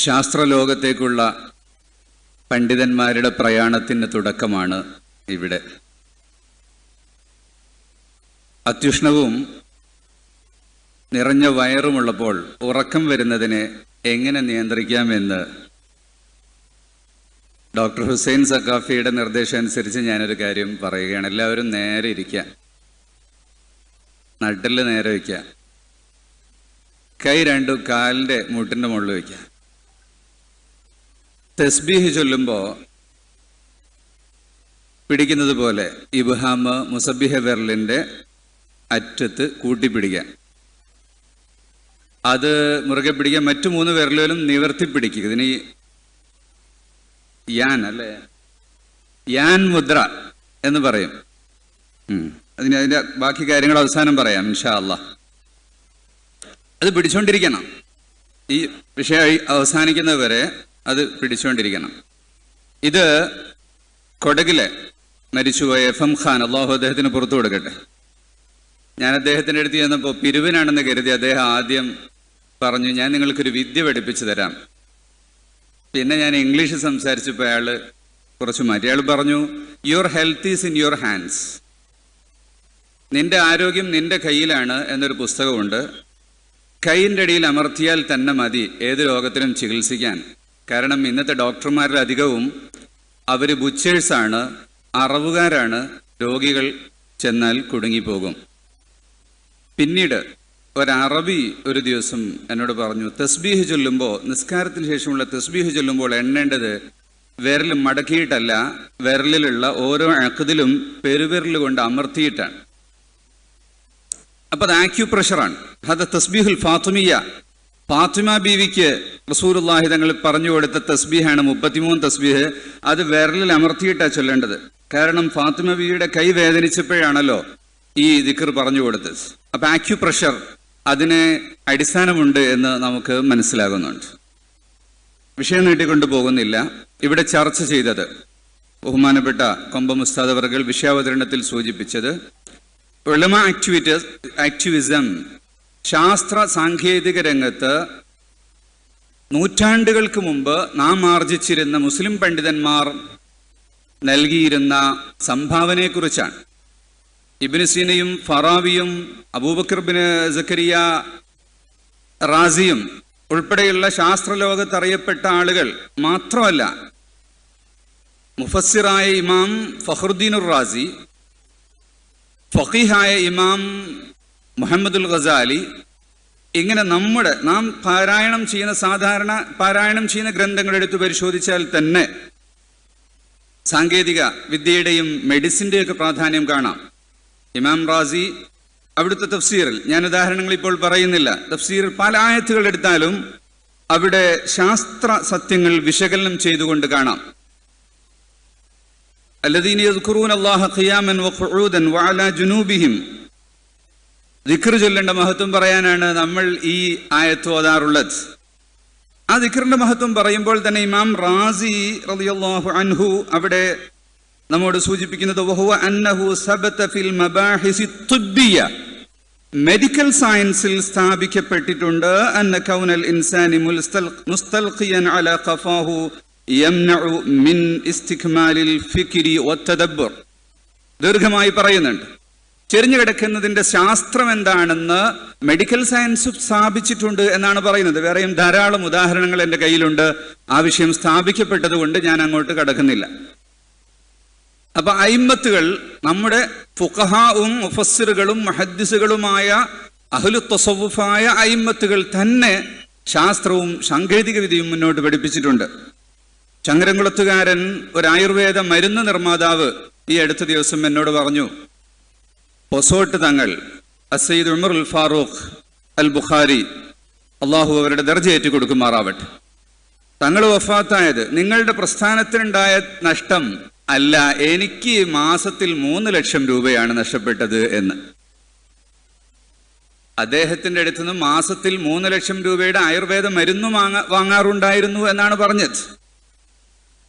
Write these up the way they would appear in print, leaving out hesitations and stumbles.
ശാസ്ത്രലോകത്തേക്കുള്ള പണ്ഡിതന്മാരുടെ പ്രയാണത്തിന് തുടക്കമാണ് ഇവിടെ. അത്യുഷ്ണവും നിറഞ്ഞ വയറുമുള്ളപ്പോൾ ഉറക്കം വരുന്നതിനെ എങ്ങനെ നിയന്ത്രിക്കാമെന്ന് ഡോക്ടർ ഹുസൈൻ സഖാഫിയുടെ നിർദ്ദേശം അനുസരിച്ച് ഞാനൊരു കാര്യം പറയുകയാണ്. എല്ലാവരും നേരെ ഇരിക്കുക, നട്ടിൽ നേരെ വയ്ക്കുക, കൈ രണ്ടും കാലിൻ്റെ മുട്ടിൻ്റെ മുകളിൽ വയ്ക്കുക. തസ്ബീഹ് ചൊല്ലുമ്പോൾ പിടിക്കുന്നത് പോലെ ഇബ്ഹാമ് മുസബ്ബിഹ വിരലിൻ്റെ അറ്റത്ത് കൂട്ടിപ്പിടിക്കുക. അത് മുറുകെ പിടിക്കുക. മറ്റു 3 വിരലുകളും നിവർത്തി പിടിക്കുക. ഇതിന് യാൻ അല്ലേ, യാൻ മുദ്ര എന്ന് പറയും. അതിൻ്റെ ബാക്കി കാര്യങ്ങൾ അവസാനം പറയാം ഇൻഷാ അല്ലാഹ്. അത് പിടിച്ചുകൊണ്ടിരിക്കണം. ഈ വിഷയം അവസാനിക്കുന്നവരെ അത് പിടിച്ചുകൊണ്ടിരിക്കണം. ഇത് കൊടകിലെ മരിച്ചുപോയ FM ഖാൻ, അള്ളാഹു അദ്ദേഹത്തിന് പുറത്തു കൊടുക്കട്ടെ. ഞാൻ അദ്ദേഹത്തിൻ്റെ അടുത്ത് ചെന്നപ്പോൾ പിരിവിനാണെന്ന് കരുതി അദ്ദേഹം ആദ്യം പറഞ്ഞു, ഞാൻ നിങ്ങൾക്കൊരു വിദ്യ പഠിപ്പിച്ചു തരാം. പിന്നെ ഞാൻ ഇംഗ്ലീഷ് സംസാരിച്ചപ്പോൾ അയാൾ കുറച്ച് മാറ്റി. അയാൾ പറഞ്ഞു, your health is in your hands. നിന്റെ ആരോഗ്യം നിന്റെ കയ്യിലാണ് എന്നൊരു പുസ്തകമുണ്ട്. കൈയിൻ്റെ അടിയിൽ അമർത്തിയാൽ തന്നെ മതി ഏത് രോഗത്തിനും ചികിത്സിക്കാൻ. കാരണം ഇന്നത്തെ ഡോക്ടർമാരിൽ അധികവും അവർ ബുച്ചേഴ്സാണ്, അറവുകാരാണ്. രോഗികൾ ചെന്നാൽ കുടുങ്ങിപ്പോകും. പിന്നീട് ഒരറബി ഒരു ദിവസം എന്നോട് പറഞ്ഞു, തസ്ബീഹ് ചൊല്ലുമ്പോൾ, നിസ്കാരത്തിന് ശേഷമുള്ള തസ്ബീഹ് ചൊല്ലുമ്പോൾ എണ്ണേണ്ടത് വിരൽ മടക്കിയിട്ടല്ല, വിരലിലുള്ള ഓരോ അഖദിലും പെരുവിരൽ കൊണ്ട് അമർത്തിയിട്ടാണ്. അപ്പം അത് ആക്യുപ്രഷറാണ്. അത് തസ്ബീഹുൽ ഫാത്തിമിയ. ഫാത്തിമ ബീവിക്ക് റസൂലുള്ളാഹി തങ്ങൾ പറഞ്ഞു കൊടുത്ത തസ്ബീഹാണ് 33 തസ്ബീഹ്. അത് വിരലിൽ അമർത്തിയിട്ടാണ് ചൊല്ലേണ്ടത്. കാരണം ഫാത്തിമ ബീവിയുടെ കൈ വേദനിച്ചപ്പോഴാണല്ലോ ഈ ദിക്ർ പറഞ്ഞു കൊടുത്തത്. അപ്പം ആക്യുപ്രഷർ അതിന് അടിസ്ഥാനമുണ്ട് എന്ന് നമുക്ക് മനസ്സിലാകുന്നുണ്ട്. വിഷയം നീട്ടിക്കൊണ്ടു പോകുന്നില്ല. ഇവിടെ ചർച്ച ചെയ്തത് ബഹുമാനപ്പെട്ട കൊമ്പം ഉസ്താദ് അവർകൾ വിഷയാവതരണത്തിൽ സൂചിപ്പിച്ചത് ഉലമ ആക്ടിവിസം, ശാസ്ത്ര സാങ്കേതിക രംഗത്ത് നൂറ്റാണ്ടുകൾക്ക് മുമ്പ് നാം ആർജിച്ചിരുന്ന മുസ്ലിം പണ്ഡിതന്മാർ നൽകിയിരുന്ന സംഭാവനയെക്കുറിച്ചാണ്. ഇബ്നു സീനയും ഫറാവിയും അബൂബക്കർ ബിൻ സക്കരിയ റാസിയും ഉൾപ്പെടെയുള്ള ശാസ്ത്രലോകത്ത് അറിയപ്പെട്ട ആളുകൾ മാത്രമല്ല, മുഫസ്സിറായ ഇമാം ഫഖ്റുദ്ദീനുർ റാസി, ഫഖീഹായ ഇമാം മുഹമ്മദുൽ ഗസാലി, ഇങ്ങനെ നാം സാധാരണ പാരായണം ചെയ്യുന്ന ഗ്രന്ഥങ്ങൾ എടുത്ത് പരിശോധിച്ചാൽ തന്നെ സാങ്കേതിക വിദ്യയുടെയും മെഡിസിൻ്റെയൊക്കെ പ്രാധാന്യം കാണാം. ഇമാം റാസി അവിടുത്തെ തഫ്സീറിൽ, ഞാൻ ഉദാഹരണങ്ങൾ ഇപ്പോൾ പറയുന്നില്ല, തഫ്സീറിൽ പല ആയത്തുകൾ എടുത്താലും അവിടെ ശാസ്ത്ര സത്യങ്ങൾ വിശകലനം ചെയ്തുകൊണ്ട് കാണാം. അല്ലദീന യദ്കുറൂന അല്ലാഹ ഖിയാമൻ വഖുഊദൻ വഅലാ ജുനൂബിഹിം. ദിക്ർ ചൊല്ലേണ്ട മഹത്വം പറയാനാണ് നമ്മൾ ഈ ആയത്ത് ഓതാറുള്ളത്. ആ ദിക്റിന്റെ മഹത്വം പറയുമ്പോൾ തന്നെ ഇമാം റാസി റളിയല്ലാഹു അൻഹു അവിടെ നമ്മോട് സൂചിപ്പിക്കുന്നത് വഹുവ അന്നഹു സബത ഫിൽ മബാഹിസി തുബ്ബിയ, മെഡിക്കൽ സയൻസിൽ സ്ഥാപിക്കപ്പെട്ടിട്ടുണ്ട്, അന്ന കൗനൽ ഇൻസാനി മുസ്തൽഖിയൻ അലാ ഖഫാഹു യംനഉ മിൻ ഇസ്തിക്മാലിൽ ഫിക്രി വത്തദബ്ബുർ. ദീർഘമായി പറയുന്നുണ്ട്. ചെരിഞ്ഞു കിടക്കുന്നതിന്റെ ശാസ്ത്രം എന്താണെന്ന് മെഡിക്കൽ സയൻസ് സ്ഥാപിച്ചിട്ടുണ്ട് എന്നാണ് പറയുന്നത്. വേറെയും ധാരാളം ഉദാഹരണങ്ങൾ എൻ്റെ കയ്യിലുണ്ട്. ആ വിഷയം സ്ഥാപിക്കപ്പെട്ടതുകൊണ്ട് ഞാൻ അങ്ങോട്ട് കടക്കുന്നില്ല. അപ്പൊ അയിമ്മത്തുകൾ, നമ്മുടെ ഫുഖഹാവും മുഫസ്സിറുകളും മുഹദ്ദിസുകളുമായ അഹ്ലു തസവ്വുഫായ അയിമ്മത്തുകൾ തന്നെ ശാസ്ത്രവും സാങ്കേതിക വിദ്യയും മുന്നോട്ട് പഠിപ്പിച്ചിട്ടുണ്ട്. ചങ്ങരംകുളത്തുകാരൻ, ഒരു ആയുർവേദ മരുന്ന് നിർമ്മാതാവ്, ഈ അടുത്ത ദിവസം എന്നോട് പറഞ്ഞു, പൊസോട്ട് തങ്ങൾ അസയ്യിദ് ഉമർ അൽ ഫാറൂഖ് അൽ ബുഖാരി, അള്ളാഹു അവരുടെ ദർജ ഏറ്റി കൊടുക്കുമാറാവട്ടെ, തങ്ങൾ വഫാത്തായത് നിങ്ങളുടെ പ്രസ്ഥാനത്തിനുണ്ടായ നഷ്ടം അല്ല, എനിക്ക് മാസത്തിൽ 3 ലക്ഷം രൂപയാണ് നഷ്ടപ്പെട്ടത് എന്ന്. അദ്ദേഹത്തിന്റെ അടുത്ത് നിന്ന് മാസത്തിൽ 3 ലക്ഷം രൂപയുടെ ആയുർവേദ മരുന്ന് വാങ്ങാറുണ്ടായിരുന്നു എന്നാണ് പറഞ്ഞത്.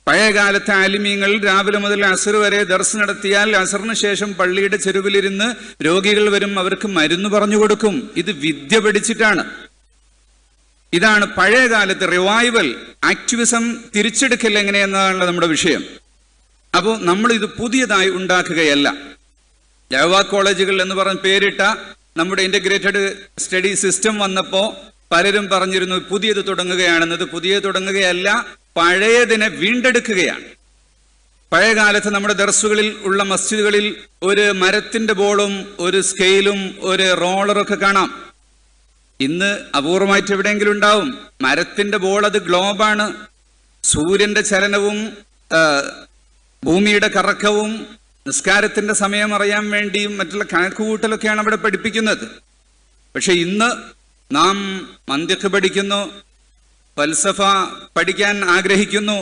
പഴയകാലത്തെ ആലിമീങ്ങൾ രാവിലെ മുതൽ അസർ വരെ ദർസ് നടത്തിയാൽ അസറിന് ശേഷം പള്ളിയുടെ ചെരുവിലിരുന്ന് രോഗികൾ വരും, അവർക്ക് മരുന്ന് പറഞ്ഞു കൊടുക്കും. ഇത് വിദ്യ പഠിച്ചിട്ടാണ്. ഇതാണ് പഴയ കാലത്ത് റിവൈവൽ, ആക്ടിവിസം തിരിച്ചെടുക്കൽ എങ്ങനെയെന്നാണ് നമ്മുടെ വിഷയം. അപ്പോൾ നമ്മൾ ഇത് പുതിയതായി ഉണ്ടാക്കുകയല്ല. ജവ കോളേജുകൾ എന്ന് പറഞ്ഞ് പേരിട്ട നമ്മുടെ ഇന്റഗ്രേറ്റഡ് സ്റ്റഡി സിസ്റ്റം വന്നപ്പോൾ പലരും പറഞ്ഞിരുന്നു പുതിയത് തുടങ്ങുകയാണെന്നത്. പുതിയത് തുടങ്ങുകയല്ല, പഴയതിനെ വീണ്ടെടുക്കുകയാണ്. പഴയ കാലത്ത് നമ്മുടെ ദർസുകളിൽ ഉള്ള മസ്ജിദുകളിൽ ഒരു മരത്തിന്റെ ബോളും ഒരു സ്കെയിലും ഒരു റോളറൊക്കെ കാണാം. ഇന്ന് അപൂർവമായിട്ട് എവിടെയെങ്കിലും ഉണ്ടാവും. മരത്തിന്റെ ബോൾ അത് ഗ്ലോബാണ്. സൂര്യന്റെ ചലനവും ഭൂമിയുടെ കറക്കവും നിസ്കാരത്തിന്റെ സമയം അറിയാൻ വേണ്ടിയും മറ്റുള്ള കണക്കുകൂട്ടലൊക്കെയാണ് അവിടെ പഠിപ്പിക്കുന്നത്. പക്ഷെ ഇന്ന് നാം മന്തിഖ് പഠിക്കുന്നു, ഫൽസഫ പഠിക്കാൻ ആഗ്രഹിക്കുന്നു.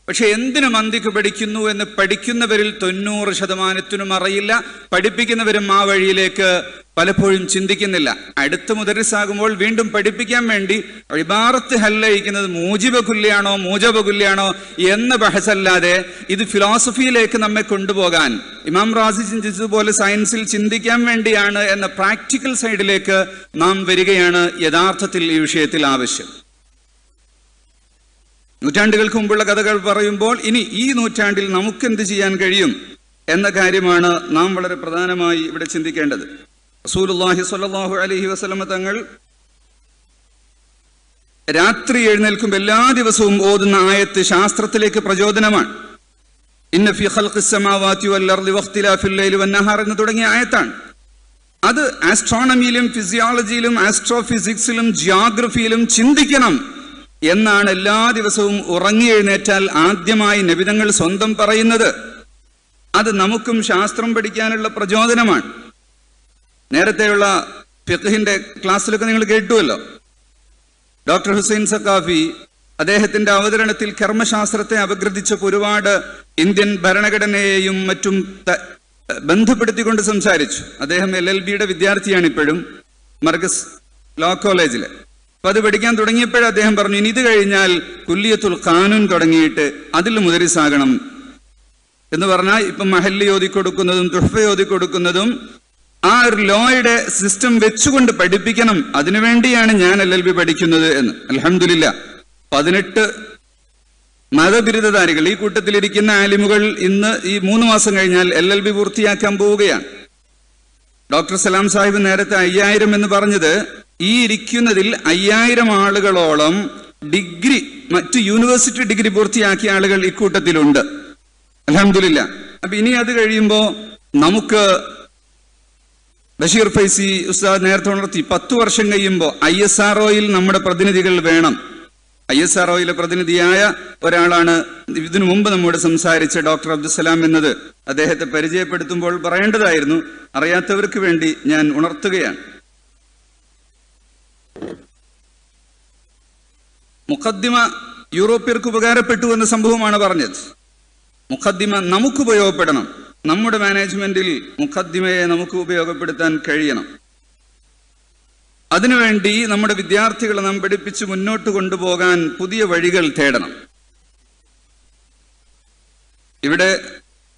പക്ഷെ എന്തിനു മന്തിഖ് പഠിക്കുന്നു എന്ന് പഠിക്കുന്നവരിൽ 90% അറിയില്ല. പഠിപ്പിക്കുന്നവരും ആ വഴിയിലേക്ക് പലപ്പോഴും ചിന്തിക്കുന്നില്ല. അടുത്ത മുദരിസാകുമ്പോൾ വീണ്ടും പഠിപ്പിക്കാൻ വേണ്ടി ഇബാറത്ത് ഹല്ലയിക്കുന്നത് മൂജിബകുല്യാണോ മൂജബകുല്യാണോ എന്ന ബഹസല്ലാതെ ഇത് ഫിലോസഫിയിലേക്ക് നമ്മെ കൊണ്ടുപോകാൻ ഇമാം റാസി ചിന്തിച്ചതുപോലെ സയൻസിൽ ചിന്തിക്കാൻ വേണ്ടിയാണ് എന്ന പ്രാക്ടിക്കൽ സൈഡിലേക്ക് നാം വരികയാണ് യഥാർത്ഥത്തിൽ ഈ വിഷയത്തിൽ ആവശ്യം. നൂറ്റാണ്ടുകൾക്ക് മുമ്പുള്ള കഥകൾ പറയുമ്പോൾ ഇനി ഈ നൂറ്റാണ്ടിൽ നമുക്കെന്ത് ചെയ്യാൻ കഴിയും എന്ന കാര്യമാണ് നാം വളരെ പ്രധാനമായി ഇവിടെ ചിന്തിക്കേണ്ടത്. റസൂലുള്ളാഹി സ്വല്ലല്ലാഹു അലൈഹി വസല്ലം തങ്ങൾ രാത്രി എഴുന്നേൽക്കുമ്പോൾ എല്ലാ ദിവസവും ഓതുന്ന ആയത്ത് ശാസ്ത്രത്തിലേക്ക് പ്രചോദനമാണ്. ഇന്ന ഫീ ഖൽഖിസ് സമാവാതി വൽ അർളി വഖ്തിലാഫിൽ ലൈലി വന്നഹാർ എന്ന് തുടങ്ങിയ ആയത്താണ്. അത് ആസ്ട്രോണമിയിലും ഫിസിയോളജിയിലും ആസ്ട്രോഫിസിക്സിലും ജിയോഗ്രഫിയിലും ചിന്തിക്കണം എന്നാണ് എല്ലാ ദിവസവും ഉറങ്ങി എഴുന്നേറ്റാൽ ആദ്യമായി നബിതങ്ങൾ സ്വന്തം പറയുന്നത്. അത് നമുക്കും ശാസ്ത്രം പഠിക്കാനുള്ള പ്രചോദനമാണ്. നേരത്തെയുള്ള ഫിഖ്ഹിന്റെ ക്ലാസ്സിലൊക്കെ നിങ്ങൾ കേട്ടുവല്ലോ. ഡോക്ടർ ഹുസൈൻ സഖാഫി അദ്ദേഹത്തിന്റെ അവതരണത്തിൽ കർമ്മശാസ്ത്രത്തെ അപഗ്രഥിച്ചപ്പോൾ ഒരുപാട് ഇന്ത്യൻ ഭരണഘടനയെയും മറ്റും ബന്ധപ്പെടുത്തിക്കൊണ്ട് സംസാരിച്ചു. അദ്ദേഹം LLB വിദ്യാർത്ഥിയാണ് ഇപ്പോഴും, മർകസ് ലോ കോളേജില്. അപ്പൊ അത് പഠിക്കാൻ തുടങ്ങിയപ്പോഴും അദ്ദേഹം പറഞ്ഞു ഇനി ഇത് കഴിഞ്ഞാൽ കുല്ലിയത്തുൽ ഖാനൂൻ തുടങ്ങിയിട്ട് അതിൽ മുദരിസാകണം എന്ന് പറഞ്ഞാൽ ഇപ്പം മഹല്ലി ഓതിക്കൊടുക്കുന്നതും തുഹ്ഫ ഓതിക്കൊടുക്കുന്നതും ആ ഒരു ലോയുടെ സിസ്റ്റം വെച്ചുകൊണ്ട് പഠിപ്പിക്കണം. അതിനുവേണ്ടിയാണ് ഞാൻ LLB പഠിക്കുന്നത് എന്ന്. അൽഹംദുലില്ലാ 18 മതബിരുദധാരികൾ ഈ കൂട്ടത്തിലിരിക്കുന്ന ആലിമുകൾ ഇന്ന് ഈ 3 മാസം കഴിഞ്ഞാൽ LLB പൂർത്തിയാക്കാൻ പോവുകയാണ്. ഡോക്ടർ സലാം സാഹിബ് നേരത്തെ 5000 എന്ന് പറഞ്ഞത് ഈ ഇരിക്കുന്നതിൽ 5000 ആളുകളോളം ഡിഗ്രി, മറ്റു യൂണിവേഴ്സിറ്റി ഡിഗ്രി പൂർത്തിയാക്കിയ ആളുകൾ ഇക്കൂട്ടത്തിലുണ്ട്. അൽഹംദുലില്ലാ. അപ്പൊ ഇനി അത് കഴിയുമ്പോ നമുക്ക് ബഷീർ ഫൈസി ഉസ്താദ് നേരത്തെ ഉണർത്തി 10 വർഷം കഴിയുമ്പോൾ ISROയിൽ നമ്മുടെ പ്രതിനിധികൾ വേണം. ISROയിലെ പ്രതിനിധിയായ ഒരാളാണ് ഇതിനു മുമ്പ് നമ്മോട് സംസാരിച്ച ഡോക്ടർ അബ്ദുസലാം എന്നത്. അദ്ദേഹത്തെ പരിചയപ്പെടുത്തുമ്പോൾ പറയേണ്ടതായിരുന്നു, അറിയാത്തവർക്ക് വേണ്ടി ഞാൻ ഉണർത്തുകയാണ്. മുഖദ്ദിമ യൂറോപ്യർക്ക് ഉപകാരപ്പെട്ടു എന്ന സംഭവമാണ് പറഞ്ഞത്. മുഖദ്ദിമ നമുക്ക് ഉപയോഗപ്പെടണം. നമ്മുടെ മാനേജ്മെന്റിൽ മുഖദ്ദിമയെ നമുക്ക് ഉപയോഗപ്പെടുത്താൻ കഴിയണം. അതിനുവേണ്ടി നമ്മുടെ വിദ്യാർത്ഥികളെ നാം പഠിപ്പിച്ച് മുന്നോട്ട് കൊണ്ടുപോകാൻ പുതിയ വഴികൾ തേടണം. ഇവിടെ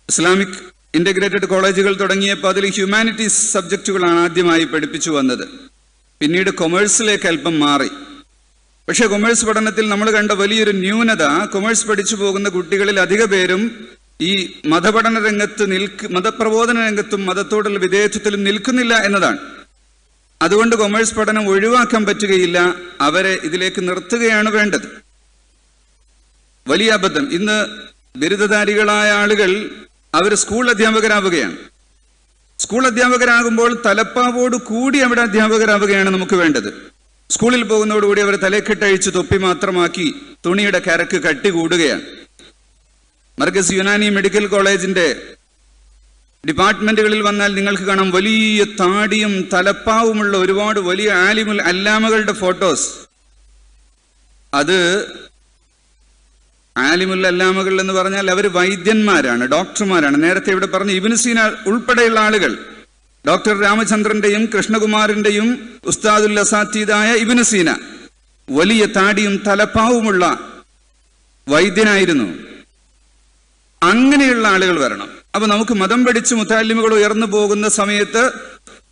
ഇസ്ലാമിക് ഇന്റഗ്രേറ്റഡ് കോളേജുകൾ തുടങ്ങിയപ്പോൾ അതിൽ ഹ്യൂമാനിറ്റീസ് സബ്ജക്റ്റുകളാണ് ആദ്യമായി പഠിപ്പിച്ചു വന്നത്. പിന്നീട് കൊമേഴ്സിലേക്ക് അല്പം മാറി. പക്ഷെ കൊമേഴ്സ് പഠനത്തിൽ നമ്മൾ കണ്ട വലിയൊരു ന്യൂനത, കൊമേഴ്സ് പഠിച്ചു പോകുന്ന കുട്ടികളിൽ അധിക പേരും ഈ മതപഠന രംഗത്ത് മതപ്രബോധന രംഗത്തും മതത്തോടുള്ള വിധേയത്വത്തിലും നിൽക്കുന്നില്ല എന്നതാണ്. അതുകൊണ്ട് കൊമേഴ്സ് പഠനം ഒഴിവാക്കാൻ പറ്റുകയില്ല, അവരെ ഇതിലേക്ക് നിർത്തുകയാണ് വേണ്ടത്. വലിയ അബദ്ധം. ഇന്ന് ബിരുദധാരികളായ ആളുകൾ അവർ സ്കൂൾ അധ്യാപകരാവുകയാണ്. സ്കൂൾ അധ്യാപകരാകുമ്പോൾ തലപ്പാവോട് കൂടി അവിടെ അധ്യാപകരാവുകയാണ് നമുക്ക് വേണ്ടത്. സ്കൂളിൽ പോകുന്നതോടുകൂടി അവർ തലക്കെട്ടഴിച്ച് തൊപ്പി മാത്രമാക്കി തുണിയുടെ കരക്ക് കട്ടി കൂടുകയാണ്. മർകസ് യുനാനി മെഡിക്കൽ കോളേജിന്റെ ഡിപ്പാർട്ട്മെന്റുകളിൽ വന്നാൽ നിങ്ങൾക്ക് കാണാം വലിയ താടിയും തലപ്പാവുമുള്ള ഒരുപാട് വലിയ ആലിമുൽ അല്ലാമകളുടെ ഫോട്ടോസ്. അത് ആലിമുൽ അല്ലാമകൾ എന്ന് പറഞ്ഞാൽ അവർ വൈദ്യന്മാരാണ്, ഡോക്ടർമാരാണ്. നേരത്തെ ഇവിടെ പറഞ്ഞ ഇബ്നു സീന ഉൾപ്പെടെയുള്ള ആളുകൾ, ഡോക്ടർ രാമചന്ദ്രന്റെയും കൃഷ്ണകുമാറിന്റെയും ഉസ്താദുൽ അസാത്തീദായ ഇബ്നു സീന വലിയ താടിയും തലപ്പാവുമുള്ള വൈദ്യനായിരുന്നു. അങ്ങനെയുള്ള ആളുകൾ വരണം. അപ്പൊ നമുക്ക് മതം പഠിച്ച് മുത്തല്ലിമുകൾ ഉയർന്നു പോകുന്ന സമയത്ത്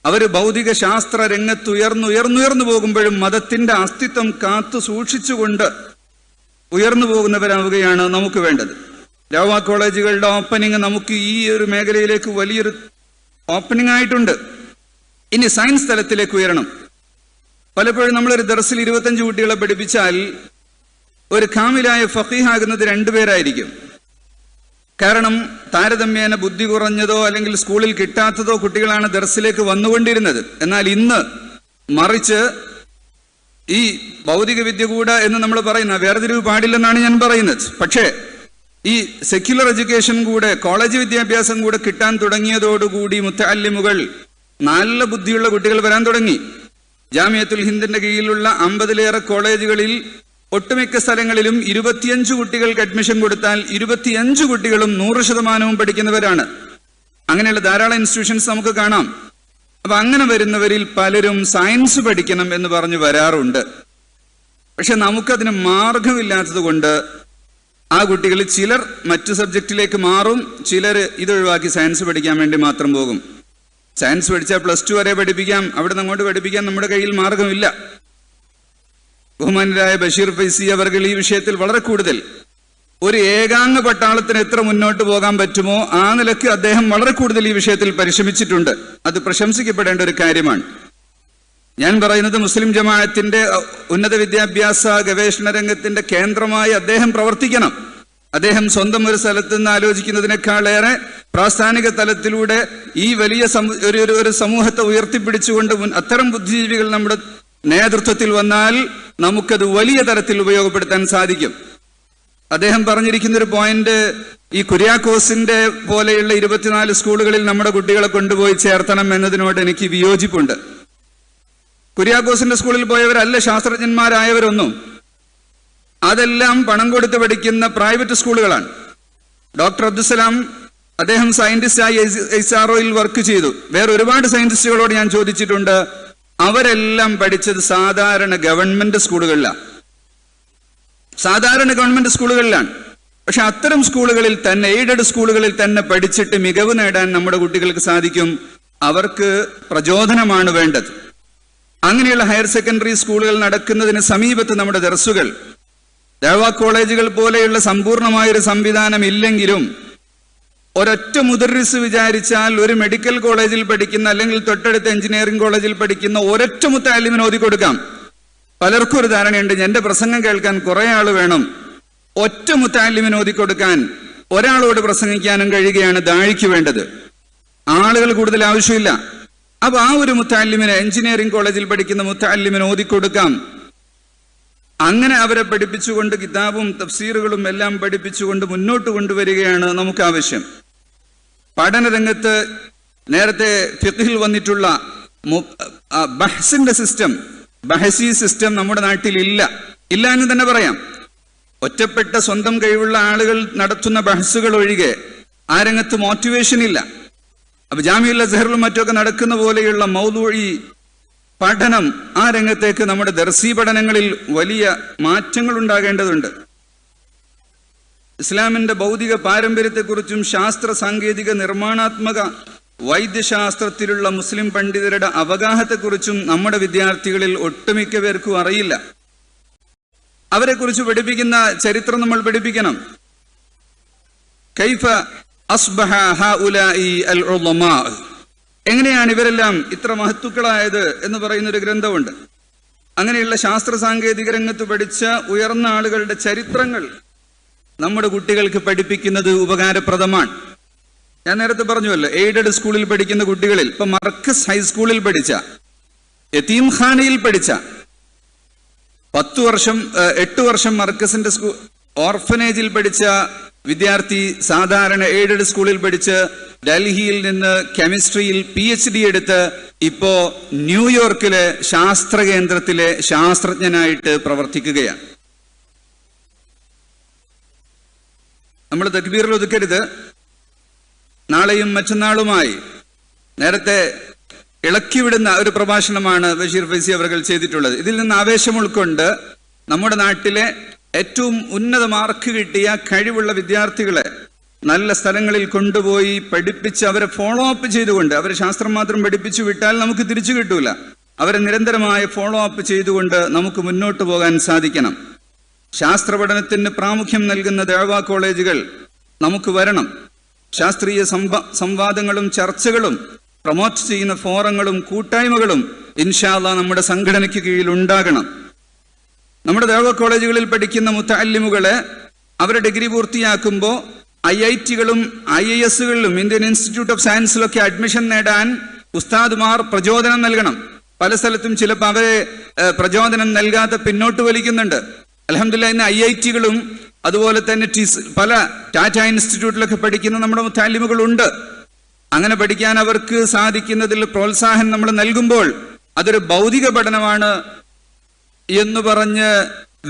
അവർ ഭൗതിക ശാസ്ത്ര രംഗത്ത് ഉയർന്നുയർന്നു പോകുമ്പോഴും മതത്തിന്റെ അസ്തിത്വം കാത്തു സൂക്ഷിച്ചുകൊണ്ട് ഉയർന്നു പോകുന്നവരാവുകയാണ് നമുക്ക് വേണ്ടത്. ദഅ്വ കോളേജുകളുടെ ഓപ്പണിംഗ് നമുക്ക് ഈ ഒരു മേഖലയിലേക്ക് വലിയൊരു ഓപ്പണിംഗ് ആയിട്ടുണ്ട്. ഇനി സയൻസ് തലത്തിലേക്ക് ഉയരണം. പലപ്പോഴും നമ്മളൊരു ദർസിൽ 25 കുട്ടികളെ പഠിപ്പിച്ചാൽ ഒരു കാമിലായ ഫഖീഹാകുന്നത് 2 പേരായിരിക്കും. കാരണം താരതമ്യേന ബുദ്ധി കുറഞ്ഞതോ അല്ലെങ്കിൽ സ്കൂളിൽ കിട്ടാത്തതോ കുട്ടികളാണ് ദർസിലേക്ക് വന്നുകൊണ്ടിരുന്നത്. എന്നാൽ ഇന്ന് മറിച്ച് ഈ ഭൗതിക വിദ്യ കൂടെ എന്ന് നമ്മൾ പറയുന്ന വേർതിരിവ് പാടില്ലെന്നാണ് ഞാൻ പറയുന്നത്. പക്ഷേ ഈ സെക്യുലർ എഡ്യൂക്കേഷൻ കൂടെ കോളേജ് വിദ്യാഭ്യാസം കൂടെ കിട്ടാൻ തുടങ്ങിയതോടുകൂടി മുത്തഅല്ലിമുകൾ നല്ല ബുദ്ധിയുള്ള കുട്ടികൾ വരാൻ തുടങ്ങി. ജാമിയത്തുൽ ഹിന്ദിന്റെ കീഴിലുള്ള 50-ലേറെ കോളേജുകളിൽ ഒട്ടുമിക്ക സ്ഥലങ്ങളിലും 25 കുട്ടികൾക്ക് അഡ്മിഷൻ കൊടുത്താൽ 25 കുട്ടികളും 100% പഠിക്കുന്നവരാണ്. അങ്ങനെയുള്ള ധാരാളം ഇൻസ്റ്റിറ്റ്യൂഷൻസ് നമുക്ക് കാണാം. അപ്പൊ അങ്ങനെ വരുന്നവരിൽ പലരും സയൻസ് പഠിക്കണം എന്ന് പറഞ്ഞു വരാറുണ്ട്. പക്ഷെ നമുക്കതിന് മാർഗമില്ലാത്തത് കൊണ്ട് ആ കുട്ടികളിൽ ചിലർ മറ്റു സബ്ജക്റ്റിലേക്ക് മാറും, ചിലർ ഇതൊഴിവാക്കി സയൻസ് പഠിക്കാൻ വേണ്ടി മാത്രം പോകും. സയൻസ് പഠിച്ചാൽ +2 വരെ പഠിപ്പിക്കാം, അവിടെ നിന്ന് അങ്ങോട്ട് പഠിപ്പിക്കാൻ നമ്മുടെ കയ്യിൽ മാർഗമില്ല. ബഹുമാനരായ ബഷീർ ഫൈസി അവർ ഈ വിഷയത്തിൽ വളരെ കൂടുതൽ ഒരു ഏകാംഗ പട്ടാളത്തിന് എത്ര മുന്നോട്ട് പോകാൻ പറ്റുമോ ആ നിലയ്ക്ക് അദ്ദേഹം വളരെ കൂടുതൽ ഈ വിഷയത്തിൽ പരിശ്രമിച്ചിട്ടുണ്ട്. അത് പ്രശംസിക്കപ്പെടേണ്ട ഒരു കാര്യമാണ്. ഞാൻ പറയുന്നത് മുസ്ലിം ജമാഅത്തിന്റെ ഉന്നത വിദ്യാഭ്യാസ ഗവേഷണ രംഗത്തിന്റെ കേന്ദ്രമായി അദ്ദേഹം പ്രവർത്തിക്കണം. അദ്ദേഹം സ്വന്തം ഒരു സ്ഥലത്ത് നിന്ന് ആലോചിക്കുന്നതിനേക്കാളേറെ പ്രാസ്ഥാനിക തലത്തിലൂടെ ഈ വലിയ ഒരു സമൂഹത്തെ ഉയർത്തിപ്പിടിച്ചുകൊണ്ട് അത്തരം ബുദ്ധിജീവികൾ നമ്മുടെ നേതൃത്വത്തിൽ വന്നാൽ നമുക്കത് വലിയ തരത്തിൽ ഉപയോഗപ്പെടുത്താൻ സാധിക്കും. അദ്ദേഹം പറഞ്ഞിരിക്കുന്ന ഒരു പോയിന്റ്, ഈ കുര്യാക്കോസിന്റെ പോലെയുള്ള 24 സ്കൂളുകളിൽ നമ്മുടെ കുട്ടികളെ കൊണ്ടുപോയി ചേർത്തണം എന്നതിനോട് എനിക്ക് വിയോജിപ്പുണ്ട്. കുര്യാക്കോസിന്റെ സ്കൂളിൽ പോയവരല്ല ശാസ്ത്രജ്ഞന്മാരായവരൊന്നും. അതെല്ലാം പണം കൊടുത്ത് പഠിക്കുന്ന പ്രൈവറ്റ് സ്കൂളുകളാണ്. ഡോക്ടർ അബ്ദുസലാം അദ്ദേഹം സയന്റിസ്റ്റായി ISROയിൽ വർക്ക് ചെയ്തു. വേറെ ഒരുപാട് സയന്റിസ്റ്റുകളോട് ഞാൻ ചോദിച്ചിട്ടുണ്ട്. അവരെല്ലാം പഠിച്ചത് സാധാരണ ഗവൺമെന്റ് സ്കൂളുകളിലാണ്. പക്ഷെ അത്തരം സ്കൂളുകളിൽ തന്നെ, എയ്ഡഡ് സ്കൂളുകളിൽ തന്നെ പഠിച്ചിട്ട് മികവ് നേടാൻ നമ്മുടെ കുട്ടികൾക്ക് സാധിക്കും. അവർക്ക് പ്രചോദനമാണ് വേണ്ടത്. അങ്ങനെയുള്ള ഹയർ സെക്കൻഡറി സ്കൂളുകൾ നടക്കുന്നതിന് സമീപത്ത് നമ്മുടെ ദർസുകൾ, ദഅ്വ കോളേജുകൾ പോലെയുള്ള സമ്പൂർണമായൊരു സംവിധാനം ഇല്ലെങ്കിലും ഒരൊറ്റ മുദർരിസ് വിചാരിച്ചാൽ ഒരു മെഡിക്കൽ കോളേജിൽ പഠിക്കുന്ന അല്ലെങ്കിൽ തൊട്ടടുത്ത എഞ്ചിനീയറിംഗ് കോളേജിൽ പഠിക്കുന്ന ഒരൊറ്റ മുത്തഅല്ലിമിന് ഓതി കൊടുക്കാം. പലർക്കും ഒരു ധാരണയുണ്ട്, എന്റെ പ്രസംഗം കേൾക്കാൻ കുറെ ആള് വേണം. ഒറ്റ മുത്തഅല്ലിമിന് ഓതി കൊടുക്കാൻ ഒരാളോട് പ്രസംഗിക്കാനും കഴിയുകയാണ് ദാഴിക്ക് വേണ്ടത്. ആളുകൾ കൂടുതൽ ആവശ്യമില്ല. അപ്പൊ ആ ഒരു മുത്തഅല്ലിമിന്, എഞ്ചിനീയറിംഗ് കോളേജിൽ പഠിക്കുന്ന മുത്തഅല്ലിമിന് ഓതി കൊടുക്കാം. അങ്ങനെ അവരെ പഠിപ്പിച്ചുകൊണ്ട് കിതാബും തഫ്സീറുകളും എല്ലാം പഠിപ്പിച്ചുകൊണ്ട് മുന്നോട്ട് കൊണ്ടുവരികയാണ് നമുക്ക് ആവശ്യം. പഠനരംഗത്ത് നേരത്തെ ഫിഖ്ഹിൽ വന്നിട്ടുള്ള ബഹ്സിന്റെ സിസ്റ്റം, ബഹസി സിസ്റ്റം നമ്മുടെ നാട്ടിൽ ഇല്ല എന്ന് തന്നെ പറയാം. ഒറ്റപ്പെട്ട സ്വന്തം കഴിവുള്ള ആളുകൾ നടത്തുന്ന ബഹസുകൾ ഒഴികെ ആ രംഗത്ത് മോട്ടിവേഷൻ ഇല്ല. അപ്പൊ ജാമിഉൽ അസ്ഹറിലും മറ്റൊക്കെ നടക്കുന്ന പോലെയുള്ള മൗദൂഇ പഠനം, ആ രംഗത്തേക്ക് നമ്മുടെ ദർസി പഠനങ്ങളിൽ വലിയ മാറ്റങ്ങൾ ഉണ്ടാകേണ്ടതുണ്ട്. ഇസ്ലാമിന്റെ ഭൗതിക പാരമ്പര്യത്തെക്കുറിച്ചും ശാസ്ത്ര സാങ്കേതിക നിർമ്മാണാത്മക വൈദ്യശാസ്ത്രത്തിലുള്ള മുസ്ലിം പണ്ഡിതരുടെ അവഗാഹത്തെക്കുറിച്ചും നമ്മുടെ വിദ്യാർത്ഥികളിൽ ഒട്ടുമിക്ക പേർക്കും അറിയില്ല. അവരെക്കുറിച്ച് പഠിപ്പിക്കുന്ന ചരിത്രം നമ്മൾ പഠിപ്പിക്കണം. കൈഫ അസ്ബഹ ഹഉലാഇ അൽ ഉളമാ, എങ്ങനെയാണ് ഇവരെല്ലാം ഇത്ര മഹത്തുക്കളായത് എന്ന് പറയുന്ന ഒരു ഗ്രന്ഥമുണ്ട്. അങ്ങനെയുള്ള ശാസ്ത്ര സാങ്കേതിക രംഗത്ത് പഠിച്ച ഉയർന്ന ആളുകളുടെ ചരിത്രങ്ങൾ നമ്മുടെ കുട്ടികൾക്ക് പഠിപ്പിക്കുന്നത് ഉപകാരപ്രദമാണ്. ഞാൻ നേരത്തെ പറഞ്ഞുവല്ലോ, എയ്ഡഡ് സ്കൂളിൽ പഠിക്കുന്ന കുട്ടികളിൽ ഇപ്പൊ മർക്കസ് ഹൈസ്കൂളിൽ പഠിച്ച, യതീംഖാനയിൽ പഠിച്ച 8 വർഷം മർക്കസിന്റെ ഓർഫനേജിൽ പഠിച്ച വിദ്യാർത്ഥി സാധാരണ എയ്ഡഡ് സ്കൂളിൽ പഠിച്ച് ഡൽഹിയിൽ നിന്ന് കെമിസ്ട്രിയിൽ PhD എടുത്ത് ഇപ്പോ ന്യൂയോർക്കിലെ ശാസ്ത്ര കേന്ദ്രത്തിലെ ശാസ്ത്രജ്ഞനായിട്ട് പ്രവർത്തിക്കുകയാണ്. നമ്മൾ തക്ബീറിൽ ഒതുക്കരുത്. നാളെയും മറ്റന്നാളുമായി നേരത്തെ ഇളക്കിവിടുന്ന ഒരു പ്രഭാഷണമാണ് ബഷീർ ഫൈസി അവർ ചെയ്തിട്ടുള്ളത്. ഇതിൽ നിന്ന് ആവേശം ഉൾക്കൊണ്ട് നമ്മുടെ നാട്ടിലെ ഏറ്റവും ഉന്നത മാർക്ക് കിട്ടിയ കഴിവുള്ള വിദ്യാർത്ഥികളെ നല്ല സ്ഥലങ്ങളിൽ കൊണ്ടുപോയി പഠിപ്പിച്ച് അവരെ ഫോളോ അപ്പ് ചെയ്തുകൊണ്ട്, അവരെ ശാസ്ത്രം മാത്രം പഠിപ്പിച്ചു വിട്ടാൽ നമുക്ക് തിരിച്ചു കിട്ടൂല. അവരെ നിരന്തരമായ ഫോളോ അപ്പ് ചെയ്തുകൊണ്ട് നമുക്ക് മുന്നോട്ട് പോകാൻ സാധിക്കണം. ശാസ്ത്ര പഠനത്തിന് പ്രാമുഖ്യം നൽകുന്ന ദഅ്വ കോളേജുകൾ നമുക്ക് വരണം. ശാസ്ത്രീയ സംവാദങ്ങളും ചർച്ചകളും പ്രൊമോട്ട് ചെയ്യുന്ന ഫോറങ്ങളും കൂട്ടായ്മകളും ഇൻഷാ അല്ലാഹ് നമ്മുടെ സംഘടനയ്ക്ക് കീഴിൽ ഉണ്ടാകണം. നമ്മുടെ ദഅ്വ കോളേജുകളിൽ പഠിക്കുന്ന മുതഅല്ലിമുകളെ അവരെ ഡിഗ്രി പൂർത്തിയാക്കുമ്പോൾ IIT-കളും IIS-കളിലും ഇന്ത്യൻ ഇൻസ്റ്റിറ്റ്യൂട്ട് ഓഫ് സയൻസിലൊക്കെ അഡ്മിഷൻ നേടാൻ ഉസ്താദുമാർ പ്രചോദനം നൽകണം. പല സ്ഥലത്തും ചിലപ്പോൾ അവരെ പ്രചോദനം നൽകാതെ പിന്നോട്ട് വലിക്കുന്നുണ്ട്. അൽഹംദുലില്ലാഹ് ഇന്ന് IIT-കളും അതുപോലെ തന്നെ പല ടാറ്റ ഇൻസ്റ്റിറ്റ്യൂട്ടിലൊക്കെ പഠിക്കുന്ന നമ്മുടെ മുതഅല്ലിമുകളുണ്ട്. അങ്ങനെ പഠിക്കാൻ അവർക്ക് സാധിക്കുന്നതിൽ പ്രോത്സാഹനം നമ്മൾ നൽകുമ്പോൾ അതൊരു ഭൗതിക പഠനമാണ് എന്ന് പറഞ്ഞ്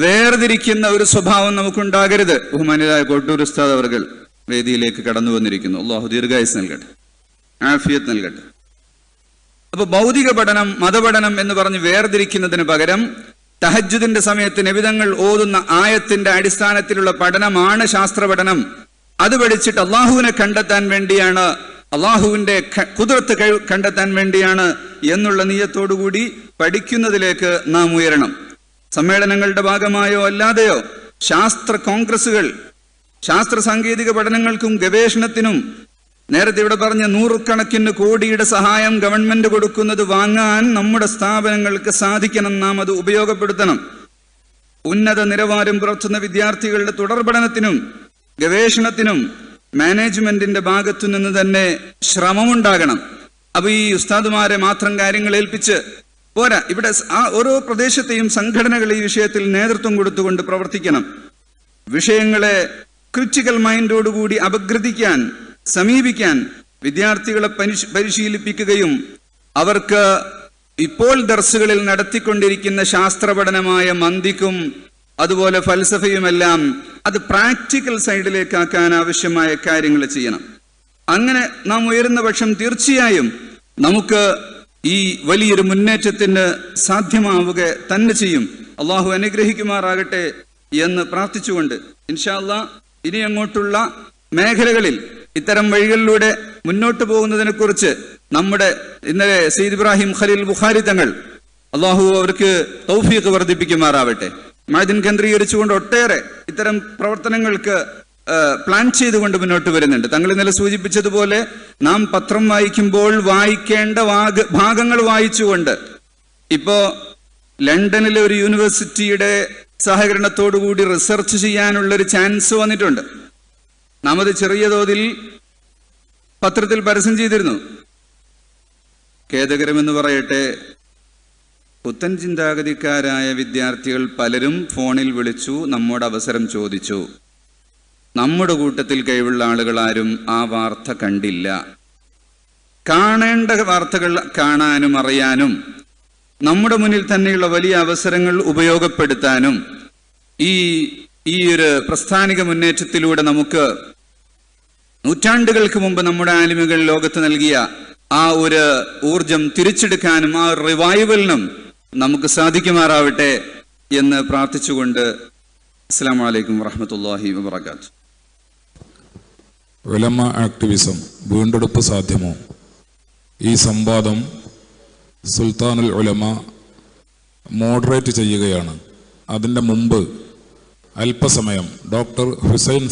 വേർതിരിക്കുന്ന ഒരു സ്വഭാവം നമുക്കുണ്ടാകരുത്. ബഹുമാന്യരായ കോട്ടൂർ ഉസ്താദ് അവർകൾ വേദിയിലേക്ക് കടന്നു വന്നിരിക്കുന്നു. അല്ലാഹു ദീർഘായുസ്സ് നൽകട്ടെ, ആഫിയത്ത് നൽകട്ടെ. അപ്പൊ ഭൗതിക പഠനം മതപഠനം എന്ന് പറഞ്ഞ് വേർതിരിക്കുന്നതിന് പകരം തഹജ്ജുദിന്റെ സമയത്ത് നബിതങ്ങൾ ഓതുന്ന ആയത്തിന്റെ അടിസ്ഥാനത്തിലുള്ള പഠനമാണ് ശാസ്ത്ര പഠനം. അത് പഠിച്ചിട്ട് അള്ളാഹുവിനെ കണ്ടെത്താൻ വേണ്ടിയാണ്, അള്ളാഹുവിന്റെ ഖുദ്റത്ത് കണ്ടെത്താൻ വേണ്ടിയാണ് എന്നുള്ള നിയ്യത്തോടുകൂടി പഠിക്കുന്നതിലേക്ക് നാം ഉയരണം. സമ്മേളനങ്ങളുടെ ഭാഗമായോ അല്ലാതെയോ ശാസ്ത്ര കോൺഗ്രസുകൾ, ശാസ്ത്ര സാങ്കേതിക പഠനങ്ങൾക്കും ഗവേഷണത്തിനും നേരത്തെ ഇവിടെ പറഞ്ഞ 100 കോടിയുടെ സഹായം ഗവൺമെന്റ് കൊടുക്കുന്നത് വാങ്ങാൻ നമ്മുടെ സ്ഥാപനങ്ങൾക്ക് സാധിക്കണം. നാം അത് ഉപയോഗപ്പെടുത്തണം. ഉന്നത നിലവാരം പുലർത്തുന്ന വിദ്യാർത്ഥികളുടെ തുടർ പഠനത്തിനും ഗവേഷണത്തിനും മാനേജ്മെന്റിന്റെ ഭാഗത്തു നിന്ന് തന്നെ ശ്രമമുണ്ടാകണം. അപ്പൊ ഈ ഉസ്താദുമാരെ മാത്രം കാര്യങ്ങൾ ഏൽപ്പിച്ച് പോരാ. ഇവിടെ ഓരോ പ്രദേശത്തെയും സംഘടനകൾ ഈ വിഷയത്തിൽ നേതൃത്വം കൊടുത്തുകൊണ്ട് പ്രവർത്തിക്കണം. വിഷയങ്ങളെ ക്രിറ്റിക്കൽ മൈൻഡോടുകൂടി അപഗ്രഥിക്കാൻ, സമീപിക്കാൻ വിദ്യാർത്ഥികളെ പരിശീലിപ്പിക്കുകയും അവർക്ക് ഇപ്പോൾ ദർസുകളിൽ നടത്തിക്കൊണ്ടിരിക്കുന്ന ശാസ്ത്രപഠനമായ മന്തിക്കും അതുപോലെ ഫൽസഫയുമെല്ലാം അത് പ്രാക്ടിക്കൽ സൈഡിലേക്കാക്കാൻ ആവശ്യമായ കാര്യങ്ങൾ ചെയ്യണം. അങ്ങനെ നാം ഉയരുന്ന പക്ഷം തീർച്ചയായും നമുക്ക് ഈ വലിയൊരു മുന്നേറ്റത്തിന് സാധ്യമാവുക തന്നെ ചെയ്യും. അള്ളാഹു അനുഗ്രഹിക്കുമാറാകട്ടെ എന്ന് പ്രാർത്ഥിച്ചുകൊണ്ട് ഇൻഷാ അല്ലാഹ് ഇനി അങ്ങോട്ടുള്ള മേഖലകളിൽ ഇത്തരം വഴികളിലൂടെ മുന്നോട്ട് പോകുന്നതിനെ കുറിച്ച് നമ്മുടെ ഇന്നലെ സയ്യിദ് ഇബ്രാഹിം ഖലീൽ ബുഖാരി തങ്ങൾ, അള്ളാഹു അവർക്ക് തൗഫീഖ് വർദ്ധിപ്പിക്കുമാറാവട്ടെ, മഅദിൻ കേന്ദ്രീകരിച്ചുകൊണ്ട് ഒട്ടേറെ ഇത്തരം പ്രവർത്തനങ്ങൾക്ക് പ്ലാൻ ചെയ്തുകൊണ്ട് മുന്നോട്ട് വരുന്നുണ്ട്. തങ്ങൾ ഇന്നലെ സൂചിപ്പിച്ചതുപോലെ നാം പത്രം വായിക്കുമ്പോൾ വായിക്കേണ്ട ഭാഗങ്ങൾ വായിച്ചുകൊണ്ട് ഇപ്പോ ലണ്ടനിലെ ഒരു യൂണിവേഴ്സിറ്റിയുടെ സഹകരണത്തോടുകൂടി റിസർച്ച് ചെയ്യാനുള്ളൊരു ചാൻസ് വന്നിട്ടുണ്ട്. നാം അത് ചെറിയ തോതിൽ പത്രത്തിൽ പരസ്യം ചെയ്തിരുന്നു. ഖേദകരമെന്ന് പറയട്ടെ, പുത്തൻ ചിന്താഗതിക്കാരായ വിദ്യാർത്ഥികൾ പലരും ഫോണിൽ വിളിച്ചു നമ്മോട് അവസരം ചോദിച്ചു. നമ്മുടെ കൂട്ടത്തിൽ കഴിവുള്ള ആളുകൾ ആരും ആ വാർത്ത കണ്ടില്ല. കാണേണ്ട വാർത്തകൾ കാണാനും അറിയാനും നമ്മുടെ മുന്നിൽ തന്നെയുള്ള വലിയ അവസരങ്ങൾ ഉപയോഗപ്പെടുത്താനും ഈ ഒരു പ്രസ്ഥാനിക മുന്നേറ്റത്തിലൂടെ നമുക്ക് നൂറ്റാണ്ടുകൾക്ക് മുമ്പ് നമ്മുടെ ആലിമുകൾ ലോകത്ത് നൽകിയ ആ ഒരു ഊർജം തിരിച്ചെടുക്കാനും ആ റിവൈവലിനും നമുക്ക് സാധിക്കുമാറാവട്ടെ എന്ന് പ്രാർത്ഥിച്ചുകൊണ്ട് അസ്സലാമു അലൈക്കും വറഹ്മത്തുള്ളാഹി വബറകാതുഹു. ഉലമ ആക്ടിവിസം വീണ്ടെടുപ്പ് സാധ്യമോ? ഈ സംവാദം സുൽത്താനുൽ ഉലമ മോഡറേറ്റ് ചെയ്യുകയാണ്. അതിൻ്റെ മുമ്പ് അല്പസമയം ഡോക്ടർ ഹുസൈൻ